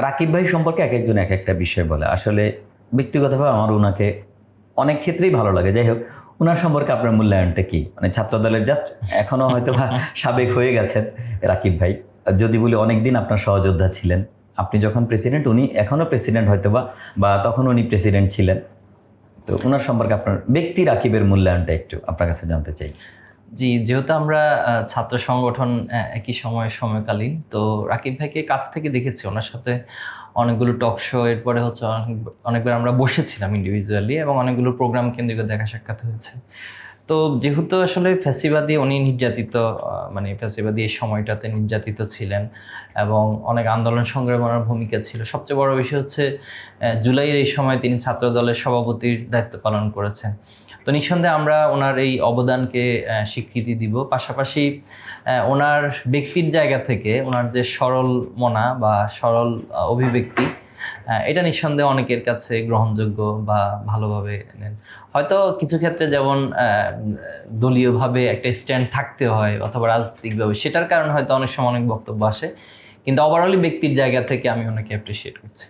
রাকিব ভাই সম্পর্কে এক একজন এক একটা বিষয় বলে। আসলে ব্যক্তিগতভাবে আমার ওনাকে অনেক ক্ষেত্রেই ভালো লাগে। যাই হোক, ওনার সম্পর্কে আপনার মূল্যায়নটা কি? মানে ছাত্রদলের জাস্ট এখনো হয়তো বা সাবেক হয়ে গেছেন রাকিব ভাই। যদি বলি অনেকদিন আপনার সহযোদ্ধা ছিলেন, আপনি যখন প্রেসিডেন্ট উনি এখনো প্রেসিডেন্ট হয়তো বা বা তখন উনি প্রেসিডেন্ট ছিলেন। তো ওনার সম্পর্কে আপনার ব্যক্তি রাকিবের মূল্যায়নটা একটু আপনার কাছে জানতে চাই। জি, যেহেতু আমরা ছাত্র সংগঠন একই সময়কালীন, তো রাকিব ভাইকে কাছ থেকে দেখেছি। ওনার সাথে অনেকগুলো টক শো, এরপরে হচ্ছে অনেকবার আমরা বসেছিলাম ইন্ডিভিজুয়ালি, এবং অনেকগুলো প্রোগ্রাম কেন্দ্রিক দেখা সাক্ষাৎ হয়েছে। তো যেহেতু আসলে ফ্যাসিবাদী উনি নির্যাতিত, মানে ফ্যাসিবাদী এই সময়টাতে নির্যাতিত ছিলেন, এবং অনেক আন্দোলন সংগ্রামে ওনার ভূমিকা ছিল। সবচেয়ে বড় বিষয় হচ্ছে জুলাইয়ের এই সময় তিনি ছাত্র দলের সভাপতির দায়িত্ব পালন করেছেন। তো নিঃসন্দেহে আমরা ওনার এই অবদানকে স্বীকৃতি দিব। পাশাপাশি ওনার ব্যক্তির জায়গা থেকে ওনার যে সরল মনা বা সরল অভিব্যক্তি, এটা নিঃসন্দেহে অনেকের কাছে গ্রহণযোগ্য বা ভালোভাবে নেন। হয়তো কিছু ক্ষেত্রে যেমন দলীয়ভাবে একটা স্ট্যান্ড থাকতে হয় অথবা রাজনৈতিকভাবে, সেটার কারণে হয়তো অনেক সময় অনেক বক্তব্য আসে, কিন্তু ওভারঅলি ব্যক্তির জায়গা থেকে আমি ওনাকে অ্যাপ্রিসিয়েট করছি।